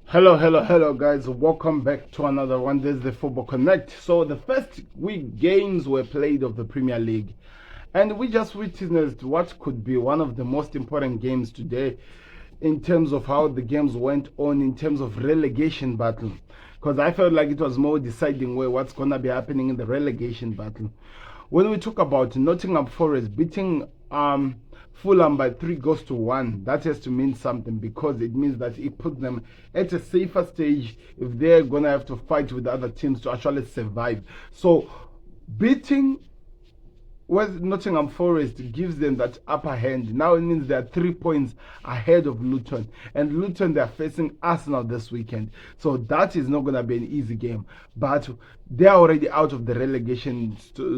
Hello, guys. Welcome back to another one. This is the Football Connect. So, the first week games were played of the Premier League, and we just witnessed what could be one of the most important games today in terms of how the games went on in terms of relegation battle. Because I felt like it was more deciding what's going to be happening in the relegation battle. When we talk about Nottingham Forest beating Fulham by 3 goals to 1, that has to mean something because it means that it puts them at a safer stage if they're gonna have to fight with other teams to actually survive. So beating West Nottingham Forest gives them that upper hand. Now it means they're 3 points ahead of Luton. And Luton, they're facing Arsenal this weekend. So that is not going to be an easy game. But they're already out of the relegation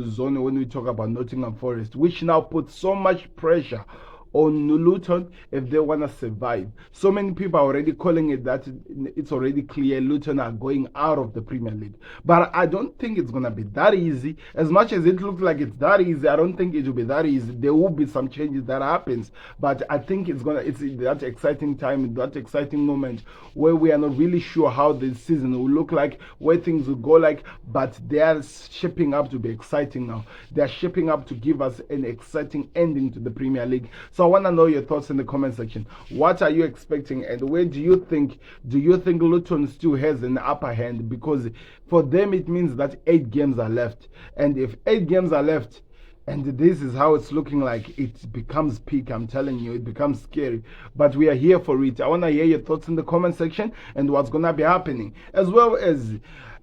zone when we talk about Nottingham Forest, which now puts so much pressure on Luton if they want to survive. So many people are already calling it that it's already clear Luton are going out of the Premier League. But I don't think it's going to be that easy. As much as it looks like it's that easy, I don't think it will be that easy. There will be some changes that happens. But I think it's that exciting time, that exciting moment where we are not really sure how this season will look like, where things will go like, but they are shaping up to be exciting now. They are shaping up to give us an exciting ending to the Premier League. So I want to know your thoughts in the comment section. What are you expecting, and where do you think Luton still has an upper hand? Because for them it means that 8 games are left, and if 8 games are left and this is how it's looking like, it becomes peak. I'm telling you, it becomes scary. But we are here for it. I want to hear your thoughts in the comment section and what's going to be happening. As well as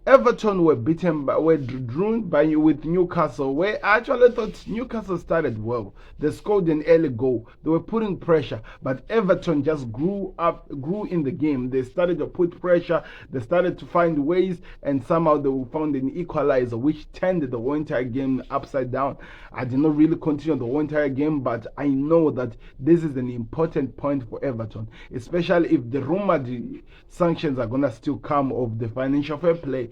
Everton were drawn with Newcastle, where I actually thought Newcastle started well. They scored an early goal. They were putting pressure, but Everton just grew in the game. They started to put pressure. They started to find ways, and somehow they found an equalizer, which turned the whole entire game upside down. I did not really continue the whole entire game, but I know that this is an important point for Everton, especially if the rumored sanctions are gonna still come of the financial fair play.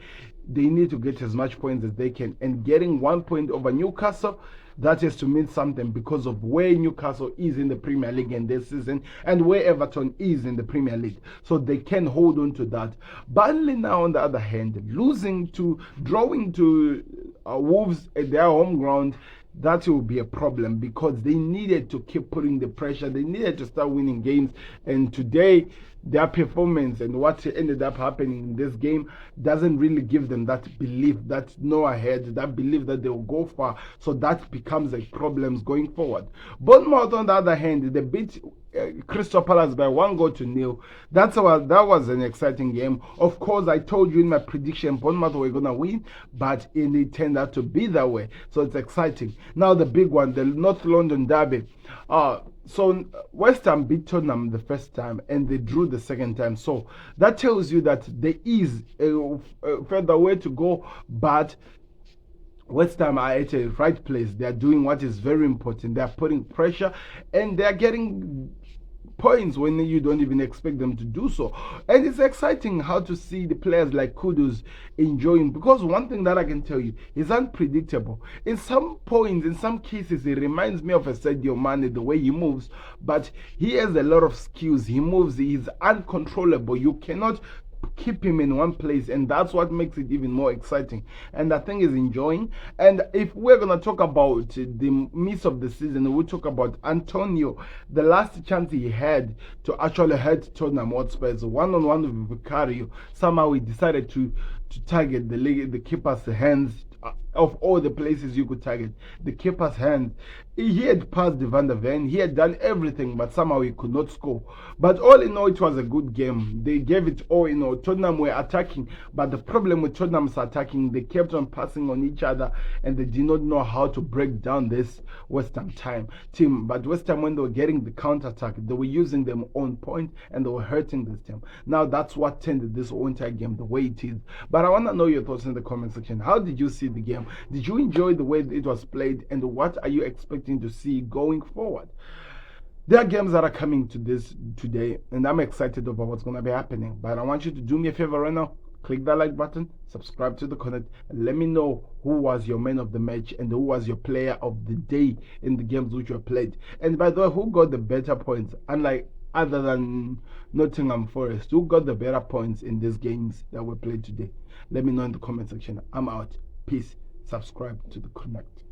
They need to get as much points as they can, and getting 1 point over Newcastle, that has to mean something because of where Newcastle is in the Premier League in this season and where Everton is in the Premier League. So they can hold on to that. Burnley now, on the other hand, drawing to Wolves at their home ground, that will be a problem because they needed to keep putting the pressure. They needed to start winning games. And today, their performance and what ended up happening in this game doesn't really give them that belief, that no ahead, that belief that they will go far. So that becomes a problem going forward. Bournemouth, on the other hand, they beat Crystal Palace by 1 goal to 0. That was an exciting game. Of course, I told you in my prediction Bournemouth were gonna win, but it turned out to be that way. So it's exciting. Now the big one, the North London derby. So West Ham beat Tottenham the first time and they drew the second time. So that tells you that there is a further way to go, but West Ham are at a right place. They are doing what is very important. They are putting pressure and they are getting points when you don't even expect them to do so. And it's exciting how to see the players like Kudus enjoying, because one thing that I can tell you is unpredictable. In some points, in some cases, it reminds me of a Sadio Mane, the way he moves, but he has a lot of skills. He moves, he's uncontrollable. You cannot keep him in one place, and that's what makes it even more exciting. And I think is enjoying. And if we're gonna talk about the miss of the season, we'll talk about Antonio, the last chance he had to actually hurt Tottenham Hotspurs one-on-one with Vicario. Somehow he decided to target the keeper's hands. Of all the places you could target, the keeper's hands. He had passed the Van der Ven, he had done everything, but somehow he could not score. But all in all, it was a good game. They gave it all in all. Tottenham were attacking, but the problem with Tottenham's attacking, they kept on passing on each other, and they did not know how to break down this West Ham team. But West Ham, when they were getting the counter-attack, they were using them on point, and they were hurting this team. Now, that's what turned this whole entire game the way it is. But I want to know your thoughts in the comment section. How did you see the game? Did you enjoy the way it was played, and what are you expecting to see going forward? There are games that are coming to this today, and I'm excited about what's going to be happening. But I want you to do me a favor right now. Click that like button, subscribe to the connect, and let me know who was your man of the match and who was your player of the day in the games which were played. And by the way, who got the better points? Unlike other than Nottingham Forest? Who got the better points in these games that were played today? Let me know in the comment section. I'm out. Peace. Subscribe to the Connect.